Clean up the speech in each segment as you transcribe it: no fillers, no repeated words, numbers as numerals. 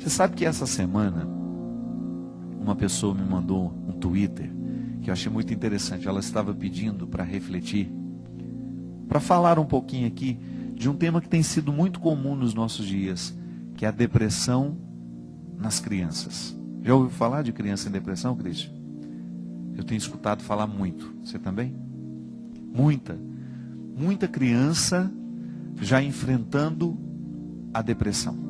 Você sabe que essa semana uma pessoa me mandou um Twitter que eu achei muito interessante. Ela estava pedindo para refletir, para falar um pouquinho aqui de um tema que tem sido muito comum nos nossos dias, que é a depressão nas crianças. Já ouviu falar de criança em depressão, Cristian? Eu tenho escutado falar muito. Você também? Muita criança já enfrentando a depressão.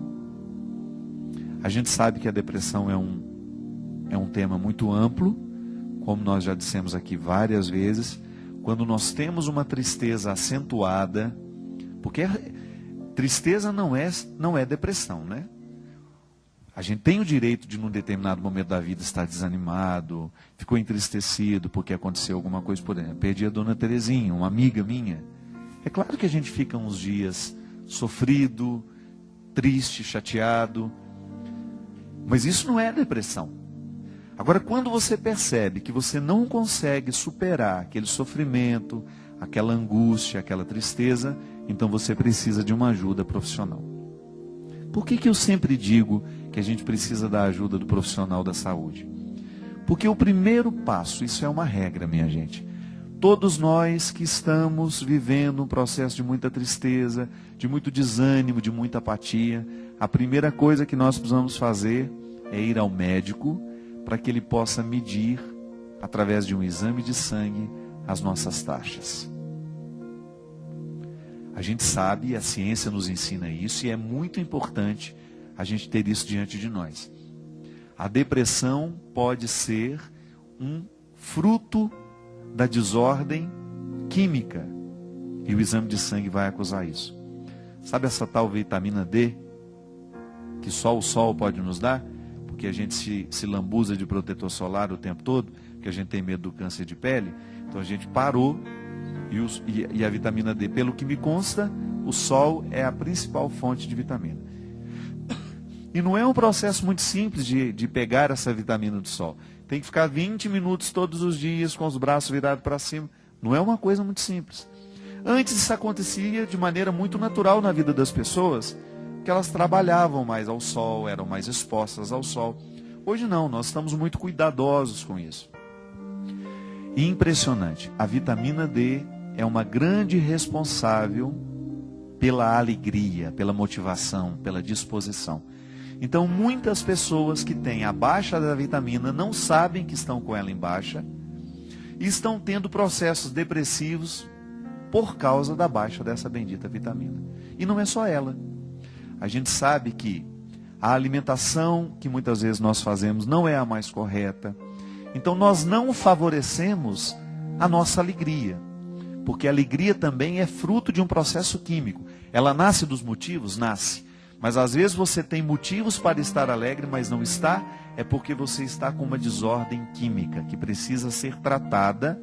A gente sabe que a depressão é um tema muito amplo, como nós já dissemos aqui várias vezes. Quando nós temos uma tristeza acentuada, porque tristeza não é depressão, né? A gente tem o direito de, num determinado momento da vida, estar desanimado, ficou entristecido porque aconteceu alguma coisa, por exemplo. Perdi a dona Terezinha, uma amiga minha. É claro que a gente fica uns dias sofrido, triste, chateado, mas isso não é depressão. Agora, quando você percebe que você não consegue superar aquele sofrimento, aquela angústia, aquela tristeza, então você precisa de uma ajuda profissional. Por que eu sempre digo que a gente precisa da ajuda do profissional da saúde? Porque o primeiro passo, isso é uma regra, minha gente. Todos nós que estamos vivendo um processo de muita tristeza, de muito desânimo, de muita apatia, a primeira coisa que nós precisamos fazer é ir ao médico para que ele possa medir, através de um exame de sangue, as nossas taxas. A gente sabe, a ciência nos ensina isso, e é muito importante a gente ter isso diante de nós. A depressão pode ser um fruto da desordem química, e o exame de sangue vai acusar isso. Sabe essa tal vitamina D, que só o sol pode nos dar? Porque a gente se lambuza de protetor solar o tempo todo, porque a gente tem medo do câncer de pele, então a gente parou. E a vitamina D, pelo que me consta, o sol é a principal fonte de vitamina. E não é um processo muito simples de pegar essa vitamina do sol. Tem que ficar 20 minutos todos os dias com os braços virados para cima. Não é uma coisa muito simples. Antes isso acontecia de maneira muito natural na vida das pessoas, que elas trabalhavam mais ao sol, eram mais expostas ao sol. Hoje não, nós estamos muito cuidadosos com isso. E impressionante, a vitamina D é uma grande responsável pela alegria, pela motivação, pela disposição. Então, muitas pessoas que têm a baixa da vitamina não sabem que estão com ela em baixa e estão tendo processos depressivos por causa da baixa dessa bendita vitamina. E não é só ela. A gente sabe que a alimentação que muitas vezes nós fazemos não é a mais correta. Então, nós não favorecemos a nossa alegria. Porque a alegria também é fruto de um processo químico. Ela nasce dos motivos? Nasce. Mas às vezes você tem motivos para estar alegre, mas não está, é porque você está com uma desordem química, que precisa ser tratada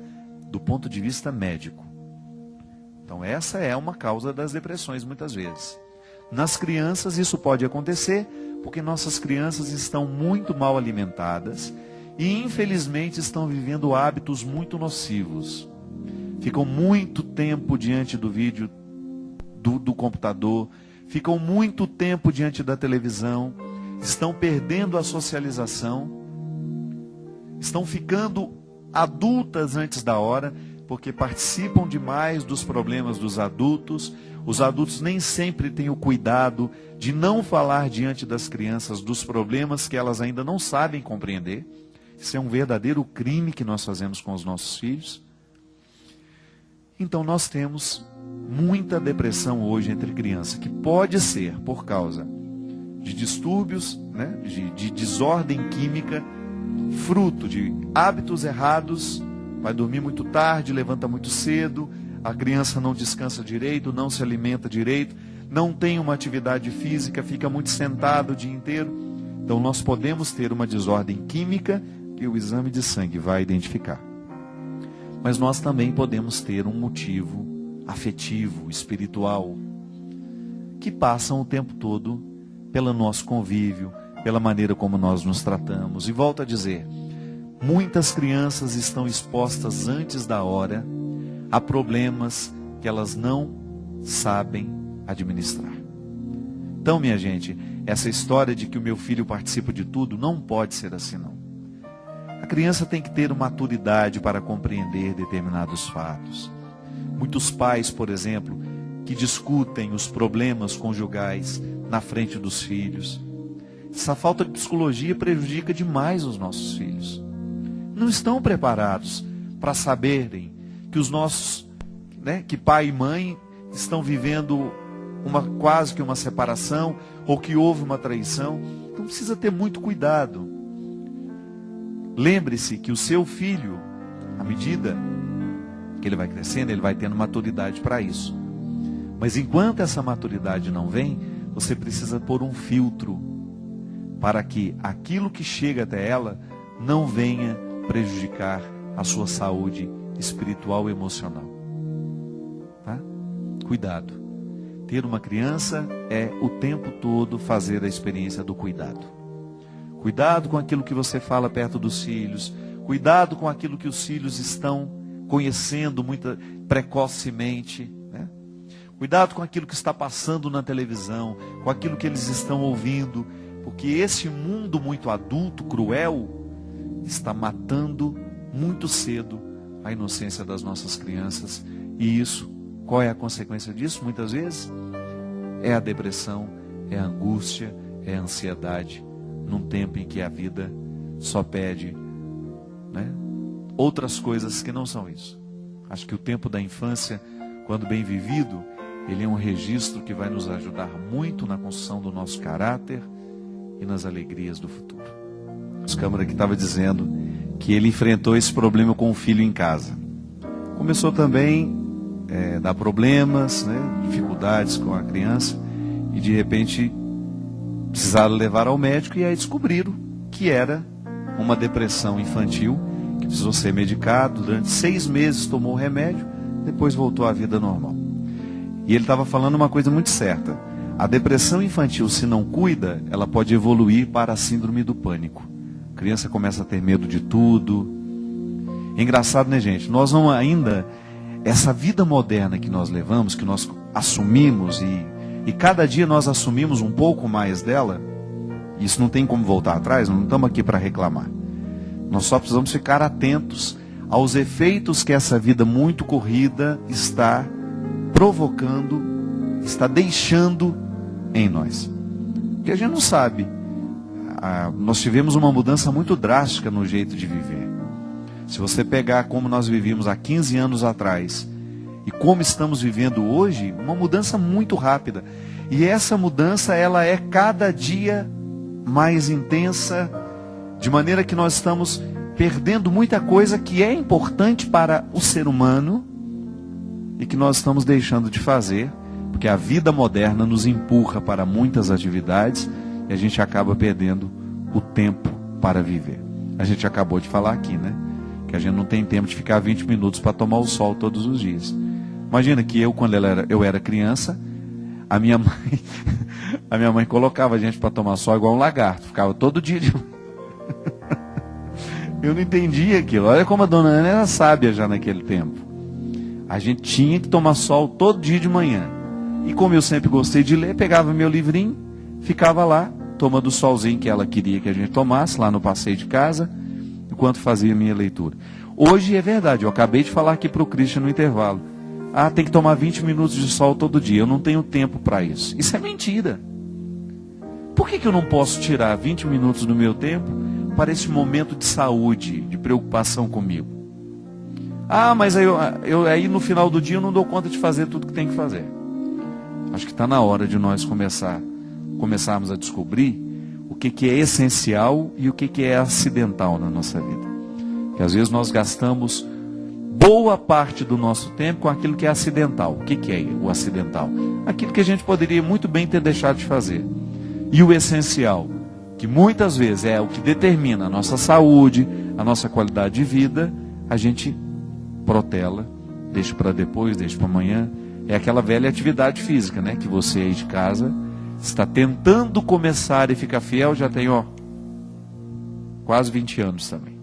do ponto de vista médico. Então essa é uma causa das depressões muitas vezes. Nas crianças isso pode acontecer, porque nossas crianças estão muito mal alimentadas, e infelizmente estão vivendo hábitos muito nocivos. Ficam muito tempo diante do vídeo, do computador, ficam muito tempo diante da televisão, estão perdendo a socialização, estão ficando adultas antes da hora, porque participam demais dos problemas dos adultos. Os adultos nem sempre têm o cuidado de não falar diante das crianças dos problemas que elas ainda não sabem compreender. Isso é um verdadeiro crime que nós fazemos com os nossos filhos. Então nós temos muita depressão hoje entre crianças, que pode ser por causa de distúrbios, né, de desordem química, fruto de hábitos errados, vai dormir muito tarde, levanta muito cedo, a criança não descansa direito, não se alimenta direito, não tem uma atividade física, fica muito sentado o dia inteiro. Então nós podemos ter uma desordem química que o exame de sangue vai identificar. Mas nós também podemos ter um motivo afetivo, espiritual, que passam o tempo todo pelo nosso convívio, pela maneira como nós nos tratamos. E volto a dizer, muitas crianças estão expostas antes da hora a problemas que elas não sabem administrar. Então, minha gente, essa história de que o meu filho participa de tudo, não pode ser assim não. A criança tem que ter maturidade para compreender determinados fatos. Muitos pais, por exemplo, que discutem os problemas conjugais na frente dos filhos. Essa falta de psicologia prejudica demais os nossos filhos. Não estão preparados para saberem que os nossos, que pai e mãe estão vivendo quase que uma separação, ou que houve uma traição. Então precisa ter muito cuidado. Lembre-se que o seu filho, à medida que ele vai crescendo, ele vai tendo maturidade para isso. Mas enquanto essa maturidade não vem, você precisa pôr um filtro para que aquilo que chega até ela não venha prejudicar a sua saúde espiritual e emocional. Tá? Cuidado. Ter uma criança é o tempo todo fazer a experiência do cuidado. Cuidado com aquilo que você fala perto dos filhos. Cuidado com aquilo que os filhos estão conhecendo muito precocemente. Cuidado com aquilo que está passando na televisão, com aquilo que eles estão ouvindo. Porque esse mundo muito adulto, cruel, está matando muito cedo a inocência das nossas crianças. E isso, qual é a consequência disso? Muitas vezes é a depressão, é a angústia, é a ansiedade, num tempo em que a vida só pede outras coisas que não são isso. Acho que o tempo da infância, quando bem vivido, ele é um registro que vai nos ajudar muito na construção do nosso caráter e nas alegrias do futuro. O Câmara que estava dizendo que ele enfrentou esse problema com o filho em casa. Começou também a dar problemas, dificuldades com a criança, e de repente precisaram levar ao médico, e aí descobriram que era uma depressão infantil, que precisou ser medicado. Durante 6 meses tomou o remédio, depois voltou à vida normal. E ele estava falando uma coisa muito certa. A depressão infantil, se não cuida, ela pode evoluir para a síndrome do pânico. A criança começa a ter medo de tudo. É engraçado, né, gente? Nós não ainda... Essa vida moderna que nós levamos, que nós assumimos, e cada dia nós assumimos um pouco mais dela, isso não tem como voltar atrás, não estamos aqui para reclamar. Nós só precisamos ficar atentos aos efeitos que essa vida muito corrida está provocando, está deixando em nós. Porque a gente não sabe. Nós tivemos uma mudança muito drástica no jeito de viver. Se você pegar como nós vivíamos há 15 anos atrás e como estamos vivendo hoje, uma mudança muito rápida. E essa mudança, ela é cada dia mais intensa, de maneira que nós estamos perdendo muita coisa que é importante para o ser humano e que nós estamos deixando de fazer, porque a vida moderna nos empurra para muitas atividades e a gente acaba perdendo o tempo para viver. A gente acabou de falar aqui, que a gente não tem tempo de ficar 20 minutos para tomar o sol todos os dias. Imagina que quando eu era criança, a minha mãe colocava a gente para tomar sol igual um lagarto, ficava todo dia de... Eu não entendia aquilo. Olha como a dona Ana era sábia já naquele tempo. A gente tinha que tomar sol todo dia de manhã. E como eu sempre gostei de ler, pegava meu livrinho, ficava lá, tomando o solzinho que ela queria que a gente tomasse, lá no passeio de casa, enquanto fazia minha leitura. Hoje é verdade, eu acabei de falar aqui para o Christian no intervalo. Tem que tomar 20 minutos de sol todo dia, eu não tenho tempo para isso. Isso é mentira. Por que eu não posso tirar 20 minutos do meu tempo para esse momento de saúde, de preocupação comigo? Mas aí no final do dia eu não dou conta de fazer tudo que tem que fazer. Acho que está na hora de nós começarmos a descobrir o que é essencial e o que é acidental na nossa vida. Porque às vezes nós gastamos boa parte do nosso tempo com aquilo que é acidental. O que é o acidental? Aquilo que a gente poderia muito bem ter deixado de fazer. E o essencial, que muitas vezes é o que determina a nossa saúde, a nossa qualidade de vida, a gente protela, deixa para depois, deixa para amanhã. É aquela velha atividade física, que você aí de casa está tentando começar e ficar fiel, já tem quase 20 anos também.